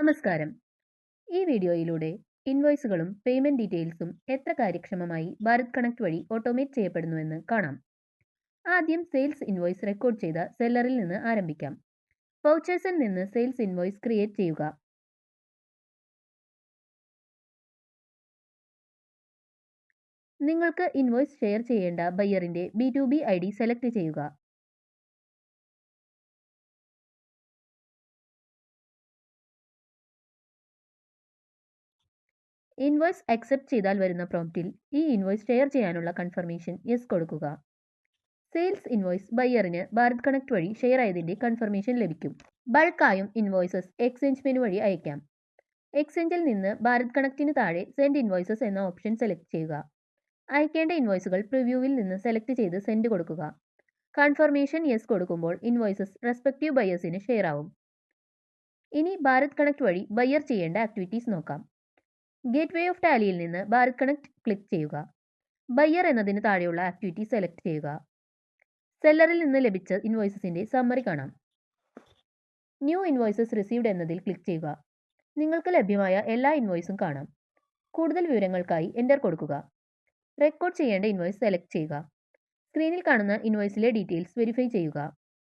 നമസ്കാരം. ഈ വീഡിയോയിലൂടെ ഇൻവോയ്സുകളും പേയ്മെന്റ് ഡീറ്റെയിൽസും എത്ര കാര്യക്ഷമമായി ഭാരത് കണക്ട് വഴി ഓട്ടോമേറ്റ് ചെയ്യപ്പെടുന്നുവെന്ന് കാണാം. ആദ്യം സെയിൽസ് ഇൻവോയ്സ് റെക്കോർഡ് ചെയ്ത സെല്ലറിൽ നിന്ന് ആരംഭിക്കാം. വൗച്ചേഴ്സിൽ നിന്ന് സെയിൽസ് ഇൻവോയ്സ് ക്രിയേറ്റ് ചെയ്യുക. നിങ്ങൾക്ക് ഇൻവോയ്സ് ഷെയർ ചെയ്യേണ്ട ബയ്യറിന്റെ B2B ID സെലക്ട് ചെയ്യുക. ഇൻവോയ്സ് അക്സെപ്റ്റ് ചെയ്താൽ വരുന്ന പ്രോംപ്റ്റിൽ ഈ ഇൻവോയ്സ് ഷെയർ ചെയ്യാനുള്ള കൺഫർമേഷൻ യെസ് കൊടുക്കുക. സെയിൽസ് ഇൻവോയ്സ് ബയ്യറിന് ഭാരത് കണക്ട് വഴി ഷെയർ ആയതിന്റെ കൺഫർമേഷൻ ലഭിക്കും. ബൾക്കായും ഇൻവോയ്സസ് എക്സ്ചേഞ്ച് മെനു വഴി അയക്കാം. എക്സ്ചേഞ്ചിൽ നിന്ന് ഭാരത് കണക്റ്റിന് താഴെ സെൻഡ് ഇൻവോയ്സസ് എന്ന ഓപ്ഷൻ സെലക്ട് ചെയ്യുക. അയക്കേണ്ട ഇൻവോയ്സുകൾ പ്രിവ്യൂവിൽ നിന്ന് സെലക്ട് ചെയ്ത് സെൻഡ് കൊടുക്കുക. കൺഫർമേഷൻ യെസ് കൊടുക്കുമ്പോൾ ഇൻവോയ്സസ് റെസ്പെക്റ്റീവ് ബയേഴ്സിന് ഷെയർ ആവും. ഇനി ഭാരത് കണക്ട് വഴി ബയ്യർ ചെയ്യേണ്ട ആക്ടിവിറ്റീസ് നോക്കാം. ഗേറ്റ്വേ ഓഫ് ടാലിയിൽ നിന്ന് ഭാരത് കണക്ട് ക്ലിക്ക് ചെയ്യുക. ബയ്യർ എന്നതിന് താഴെയുള്ള ആക്ടിവിറ്റി സെലക്ട് ചെയ്യുക. സെല്ലറിൽ നിന്ന് ലഭിച്ച ഇൻവോയ്സസിന്റെ സമ്മറി കാണാം. ന്യൂ ഇൻവോയ്സസ് റിസീവ്ഡ് എന്നതിൽ ക്ലിക്ക് ചെയ്യുക. നിങ്ങൾക്ക് ലഭ്യമായ എല്ലാ ഇൻവോയ്സും കാണാം. കൂടുതൽ വിവരങ്ങൾക്കായി എൻ്റർ കൊടുക്കുക. റെക്കോർഡ് ചെയ്യേണ്ട ഇൻവോയ്സ് സെലക്ട് ചെയ്യുക. സ്ക്രീനിൽ കാണുന്ന ഇൻവോയ്സിലെ ഡീറ്റെയിൽസ് വെരിഫൈ ചെയ്യുക.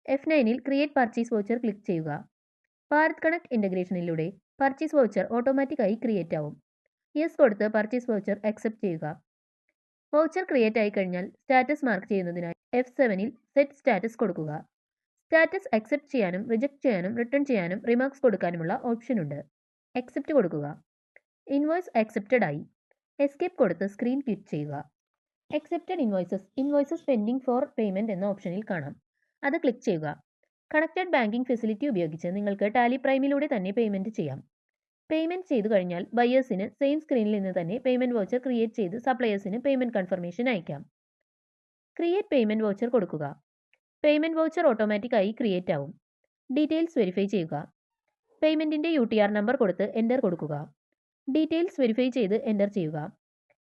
F9ൽ ക്രിയേറ്റ് പർച്ചേസ് വൗച്ചർ ക്ലിക്ക് ചെയ്യുക. ഭാരത് കണക്ട് ഇൻ്റഗ്രേഷനിലൂടെ പർച്ചേസ് വൗച്ചർ ഓട്ടോമാറ്റിക്കായി ക്രിയേറ്റ് ആവും. യെസ് കൊടുത്ത് പർച്ചേസ് വൗച്ചർ അക്സെപ്റ്റ് ചെയ്യുക. വൗച്ചർ ക്രിയേറ്റ് ആയി കഴിഞ്ഞാൽ സ്റ്റാറ്റസ് മാർക്ക് ചെയ്യുന്നതിനായി F7ൽ സെറ്റ് സ്റ്റാറ്റസ് കൊടുക്കുക. സ്റ്റാറ്റസ് അക്സെപ്റ്റ് ചെയ്യാനും റിജക്റ്റ് ചെയ്യാനും റിട്ടേൺ ചെയ്യാനും റിമാർക്സ് കൊടുക്കാനുമുള്ള ഓപ്ഷൻ ഉണ്ട്. അക്സെപ്റ്റ് കൊടുക്കുക. ഇൻവോയ്സ് അക്സെപ്റ്റഡ് ആയി. എസ്കേപ്പ് കൊടുത്ത് സ്ക്രീൻ ക്വിറ്റ് ചെയ്യുക. Accepted invoices pending four payment എന്ന ഓപ്ഷനിൽ കാണാം. അത് ക്ലിക്ക് ചെയ്യുക. കണക്റ്റഡ് ബാങ്കിംഗ് ഫെസിലിറ്റി ഉപയോഗിച്ച് നിങ്ങൾക്ക് ടാലി പ്രൈമിലൂടെ തന്നെ പേയ്മെന്റ് ചെയ്യാം. പേയ്മെന്റ് ചെയ്തു കഴിഞ്ഞാൽ ബയേഴ്സിന് സെയിം സ്ക്രീനിൽ നിന്ന് തന്നെ പേയ്മെന്റ് വൗച്ചർ ക്രിയേറ്റ് ചെയ്ത് സപ്ലയേഴ്സിന് പേയ്മെന്റ് കൺഫർമേഷൻ അയക്കാം. ക്രിയേറ്റ് പേയ്മെന്റ് വൗച്ചർ കൊടുക്കുക. പേയ്മെന്റ് വൗച്ചർ ഓട്ടോമാറ്റിക്കായി ക്രിയേറ്റ് ആവും. ഡീറ്റെയിൽസ് വെരിഫൈ ചെയ്യുക. പേയ്മെന്റിന്റെ UTR നമ്പർ കൊടുത്ത് എൻ്റർ കൊടുക്കുക. ഡീറ്റെയിൽസ് വെരിഫൈ ചെയ്ത് എൻ്റർ ചെയ്യുക.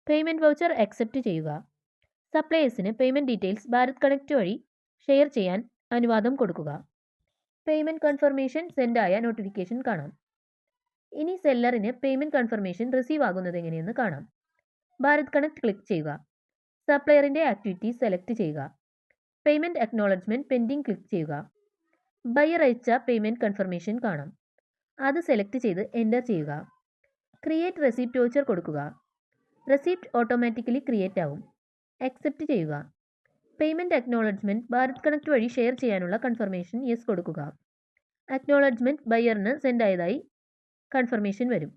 പേയ്മെന്റ് വൗച്ചർ അക്സെപ്റ്റ് ചെയ്യുക. സപ്ലയേഴ്സിന് പേയ്മെന്റ് ഡീറ്റെയിൽസ് ഭാരത് കണക്ട് വഴി ഷെയർ ചെയ്യാൻ അനുവാദം കൊടുക്കുക. പേയ്മെന്റ് കൺഫർമേഷൻ സെൻഡ് ആയ നോട്ടിഫിക്കേഷൻ കാണാം. ഇനി സെല്ലറിന് പേയ്മെന്റ് കൺഫർമേഷൻ റിസീവ് ആകുന്നത് എങ്ങനെയെന്ന് കാണാം. ഭാരത് കണക്ട് ക്ലിക്ക് ചെയ്യുക. സപ്ലയറിന്റെ ആക്ടിവിറ്റീസ് സെലക്ട് ചെയ്യുക. പേയ്മെന്റ് അക്നോളജ്മെന്റ് പെൻഡിംഗ് ക്ലിക്ക് ചെയ്യുക. ബയ്യർ അയച്ച പേയ്മെന്റ് കൺഫർമേഷൻ കാണാം. അത് സെലക്ട് ചെയ്ത് എൻ്റർ ചെയ്യുക. ക്രിയേറ്റ് റെസിപ്റ്റ് വൗച്ചർ കൊടുക്കുക. റെസിപ്റ്റ് ഓട്ടോമാറ്റിക്കലി ക്രിയേറ്റ് ആവും. അക്സെപ്റ്റ് ചെയ്യുക. പേയ്മെന്റ് അക്നോളജ്മെന്റ് ഭാരത് കണക്ട് വഴി ഷെയർ ചെയ്യാനുള്ള കൺഫർമേഷൻ യെസ് കൊടുക്കുക. അക്നോളജ്മെന്റ് ബയ്യറിന് സെൻഡ് ആയതായി കൺഫർമേഷൻ വരും.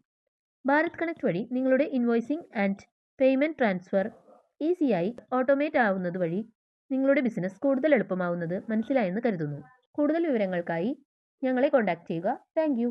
ഭാരത് കണക്ട് വഴി നിങ്ങളുടെ ഇൻവോയ്സിംഗ് ആൻഡ് പേയ്മെന്റ് ട്രാൻസ്ഫർ ഈസിയായി ഓട്ടോമേറ്റ് ആവുന്നത് വഴി നിങ്ങളുടെ ബിസിനസ് കൂടുതൽ എളുപ്പമാവുന്നത് മനസ്സിലായെന്ന് കരുതുന്നു. കൂടുതൽ വിവരങ്ങൾക്കായി ഞങ്ങളെ കോൺടാക്ട് ചെയ്യുക. Thank you.